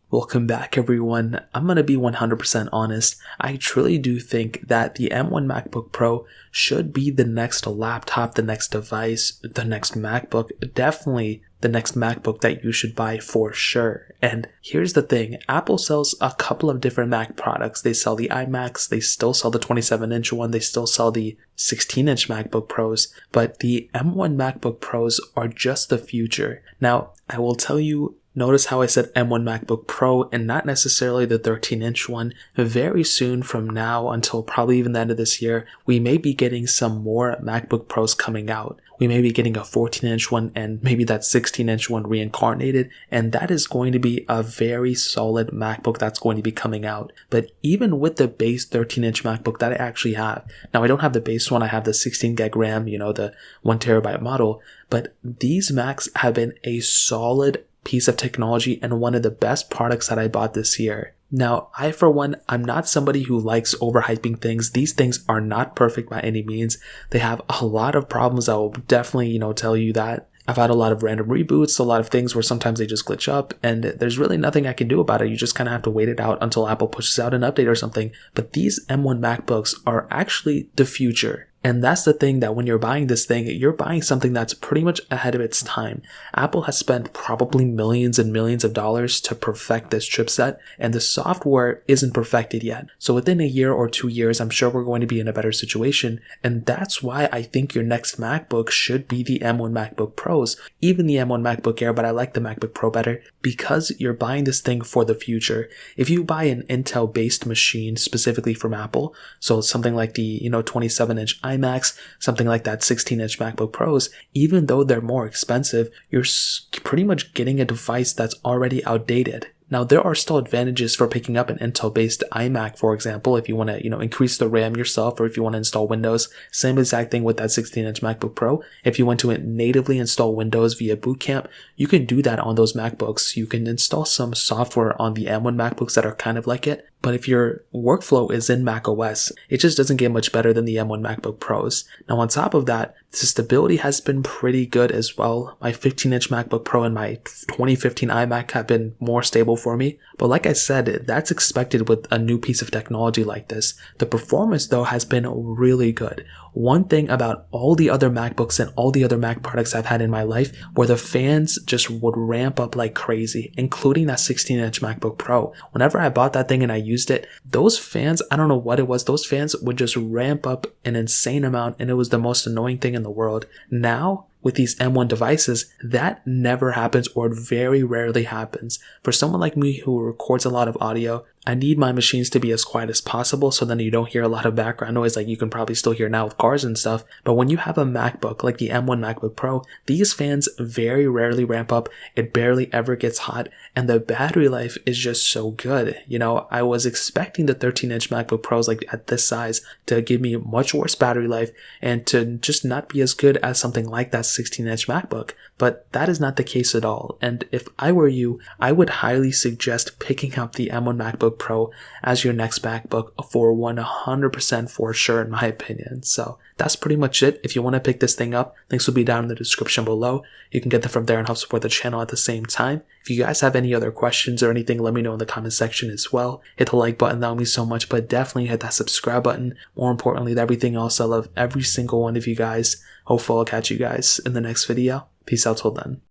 Welcome back, everyone. I'm going to be 100% honest. I truly do think that the M1 MacBook Pro should be the next laptop, the next device, the next MacBook, definitely the next MacBook that you should buy for sure. And here's the thing, Apple sells a couple of different Mac products. They sell the iMacs, they still sell the 27-inch one, they still sell the 16-inch MacBook Pros, but the M1 MacBook Pros are just the future. Now, I will tell you, notice how I said M1 MacBook Pro and not necessarily the 13-inch one. Very soon from now until probably even the end of this year, we may be getting some more MacBook Pros coming out. We may be getting a 14-inch one and maybe that 16-inch one reincarnated, and that is going to be a very solid MacBook that's going to be coming out. But even with the base 13-inch MacBook that I actually have, now I don't have the base one, I have the 16 gig RAM, the 1TB model, but these Macs have been a solid piece of technology and one of the best products that I bought this year. Now, I for one, I'm not somebody who likes overhyping things. These things are not perfect by any means. They have a lot of problems. I will definitely, tell you that. I've had a lot of random reboots, a lot of things where sometimes they just glitch up, and there's really nothing I can do about it. You just kind of have to wait it out until Apple pushes out an update or something. But these M1 MacBooks are actually the future. And that's the thing, that when you're buying this thing, you're buying something that's pretty much ahead of its time. Apple has spent probably millions and millions of dollars to perfect this chipset, and the software isn't perfected yet. So within a year or 2 years, I'm sure we're going to be in a better situation. And that's why I think your next MacBook should be the M1 MacBook Pros, even the M1 MacBook Air, but I like the MacBook Pro better because you're buying this thing for the future. If you buy an Intel-based machine specifically from Apple, so something like the 27-inch iMacs, something like that 16-inch MacBook Pros, even though they're more expensive, you're pretty much getting a device that's already outdated. Now, there are still advantages for picking up an Intel-based iMac, for example, if you want to, increase the RAM yourself, or if you want to install Windows. Same exact thing with that 16-inch MacBook Pro. If you want to natively install Windows via Boot Camp, you can do that on those MacBooks. You can install some software on the M1 MacBooks that are kind of like it. But if your workflow is in macOS, it just doesn't get much better than the M1 MacBook Pros. Now, on top of that, the stability has been pretty good as well. My 15-inch MacBook Pro and my 2015 iMac have been more stable for me. But like I said, that's expected with a new piece of technology like this. The performance, though, has been really good. One thing about all the other MacBooks and all the other Mac products I've had in my life where the fans just would ramp up like crazy, including that 16-inch MacBook Pro. Whenever I bought that thing and I used it, those fans, I don't know what it was, those fans would just ramp up an insane amount, and it was the most annoying thing in the world. Now, with these M1 devices, that never happens, or it very rarely happens. For someone like me who records a lot of audio, I need my machines to be as quiet as possible so then you don't hear a lot of background noise like you can probably still hear now with cars and stuff. But when you have a MacBook like the M1 MacBook Pro, these fans very rarely ramp up, it barely ever gets hot, and the battery life is just so good. I was expecting the 13-inch MacBook Pros like at this size to give me much worse battery life and to just not be as good as something like that 16-inch MacBook. But that is not the case at all. And if I were you, I would highly suggest picking up the M1 MacBook Pro as your next MacBook for 100% for sure, in my opinion. So that's pretty much it. If you want to pick this thing up, links will be down in the description below. You can get them from there and help support the channel at the same time. If you guys have any other questions or anything, let me know in the comment section as well. Hit the like button, that would mean so much, but definitely hit that subscribe button. More importantly than everything else, I love every single one of you guys. Hopefully I'll catch you guys in the next video. Peace out till then.